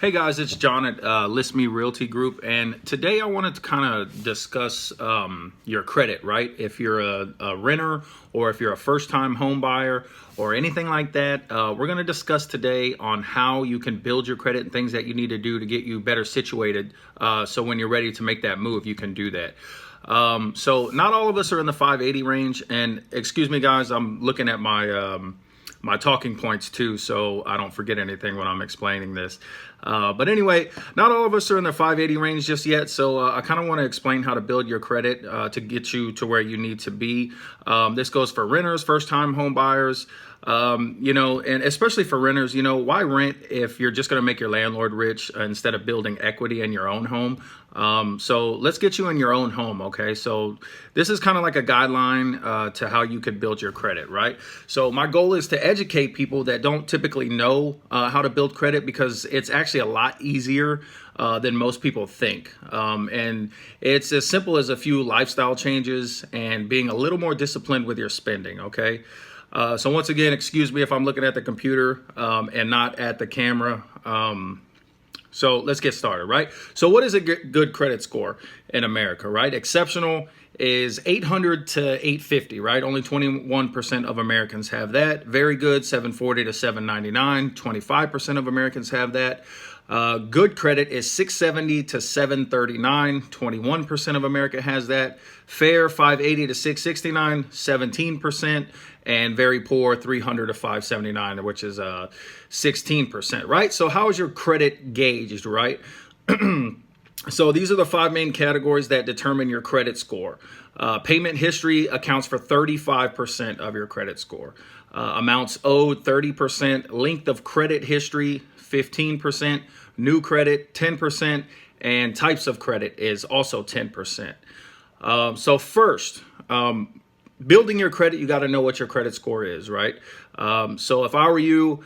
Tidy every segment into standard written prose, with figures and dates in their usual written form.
Hey guys, it's John at ListMe Realty Group, and today I wanted to kind of discuss your credit, right? If you're a renter or if you're a first-time home buyer or anything like that, we're going to discuss today on how you can build your credit and things that you need to do to get you better situated so when you're ready to make that move, you can do that. So not all of us are in the 580 range, and excuse me guys, I'm looking at my talking points too, so I don't forget anything when I'm explaining this. But anyway, not all of us are in the 580 range just yet, so I kind of want to explain how to build your credit to get you to where you need to be. This goes for renters, first-time home buyers, and especially for renters, why rent if you're just going to make your landlord rich instead of building equity in your own home? So let's get you in your own home, okay? So this is kind of like a guideline to how you could build your credit, right? So my goal is to educate people that don't typically know how to build credit, because it's actually a lot easier than most people think. And it's as simple as a few lifestyle changes and being a little more disciplined with your spending, okay? So once again, excuse me if I'm looking at the computer and not at the camera. So let's get started, right? So what is a good credit score in America, right? Exceptional is 800 to 850, right? Only 21% of Americans have that. Very good, 740 to 799. 25% of Americans have that. Good credit is 670 to 739. 21% of America has that. Fair, 580 to 669. 17%. And very poor, 300 to 579, which is 16%, right? So how is your credit gauged, right? So these are the five main categories that determine your credit score. Payment history accounts for 35% of your credit score. Amounts owed, 30%. Length of credit history, 15%. New credit, 10%. And types of credit is also 10%. So first, building your credit, you got to know what your credit score is, right? So if I were you,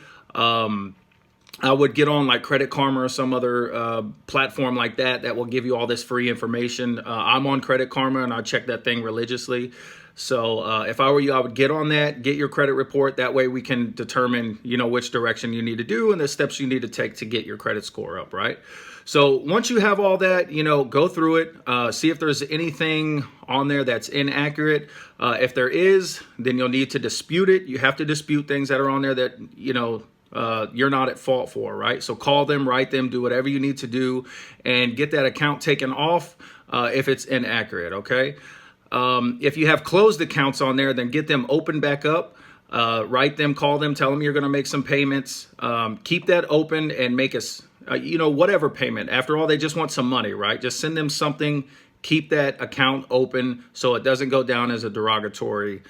I would get on like Credit Karma or some other platform like that will give you all this free information. I'm on Credit Karma and I check that thing religiously. So if I were you, I would get on that, get your credit report. That way we can determine, which direction you need to do and the steps you need to take to get your credit score up, right? So once you have all that, go through it, see if there's anything on there that's inaccurate. If there is, then you'll need to dispute it. You have to dispute things that are on there that, you're not at fault for, right? So call them, write them, do whatever you need to do and get that account taken off if it's inaccurate, okay? If you have closed accounts on there, then get them open back up. Write them, call them, tell them you're going to make some payments. Keep that open and make us, whatever payment. After all, they just want some money, right? Just send them something. Keep that account open so it doesn't go down as a derogatory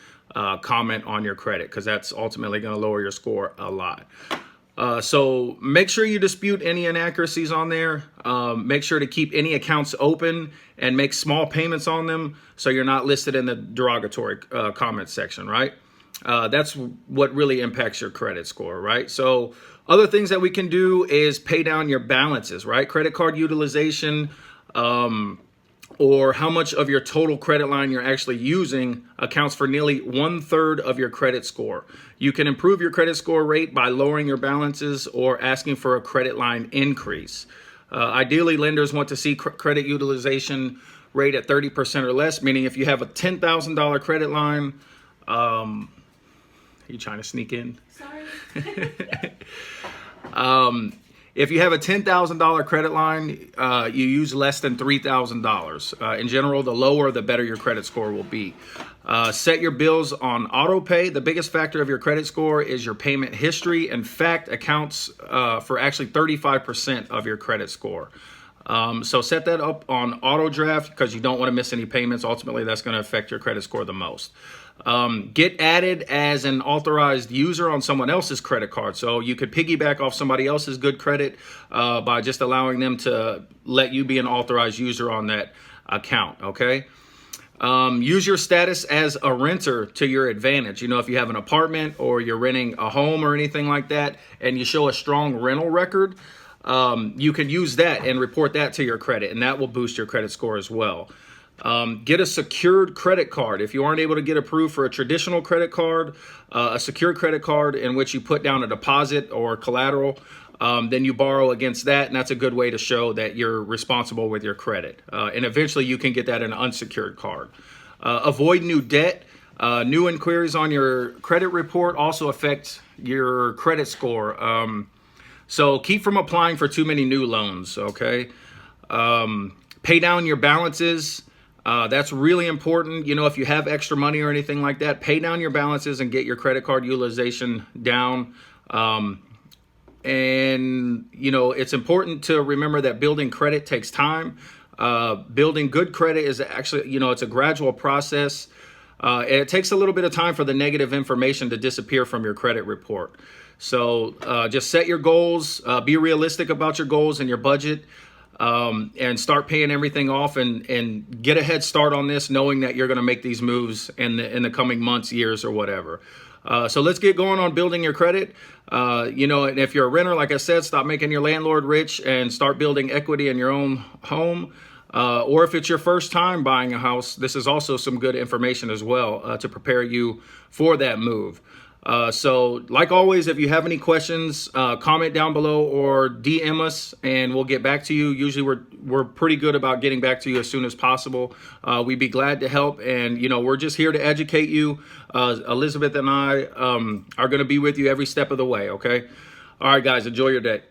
comment on your credit, because that's ultimately going to lower your score a lot. So make sure you dispute any inaccuracies on there. Make sure to keep any accounts open and make small payments on them so you're not listed in the derogatory comment section, right? That's what really impacts your credit score, right? So other things that we can do is pay down your balances, right? Credit card utilization, or how much of your total credit line you're actually using accounts for nearly 1/3 of your credit score. You can improve your credit score rate by lowering your balances or asking for a credit line increase. Ideally, lenders want to see credit utilization rate at 30% or less, meaning if you have a $10,000 credit line, are you trying to sneak in? Sorry. If you have a $10,000 credit line, you use less than $3,000. In general, the lower, the better your credit score will be. Set your bills on auto pay. The biggest factor of your credit score is your payment history. In fact, accounts for actually 35% of your credit score. So set that up on auto draft because you don't want to miss any payments. Ultimately, that's going to affect your credit score the most. Get added as an authorized user on someone else's credit card. So you could piggyback off somebody else's good credit by just allowing them to let you be an authorized user on that account, okay? Use your status as a renter to your advantage. If you have an apartment or you're renting a home or anything like that and you show a strong rental record, you can use that and report that to your credit, and that will boost your credit score as well. Get a secured credit card. If you aren't able to get approved for a traditional credit card, a secured credit card in which you put down a deposit or collateral, then you borrow against that, and that's a good way to show that you're responsible with your credit. And eventually you can get that in an unsecured card. Avoid new debt. New inquiries on your credit report also affect your credit score. So keep from applying for too many new loans, okay? Pay down your balances. That's really important. You know, if you have extra money or anything like that, pay down your balances and get your credit card utilization down. And, you know, it's important to remember that building credit takes time. Building good credit is actually, you know, it's a gradual process. And it takes a little bit of time for the negative information to disappear from your credit report. So just set your goals, be realistic about your goals and your budget, and start paying everything off and get a head start on this, knowing that you're going to make these moves in the coming months, years, or whatever. So let's get going on building your credit. You know, and if you're a renter, like I said, stop making your landlord rich and start building equity in your own home. Or if it's your first time buying a house, this is also some good information as well to prepare you for that move. So like always, if you have any questions, comment down below or DM us and we'll get back to you. Usually we're pretty good about getting back to you as soon as possible. We'd be glad to help, and you know, we're just here to educate you. Elizabeth and I are going to be with you every step of the way. Okay. All right, guys, enjoy your day.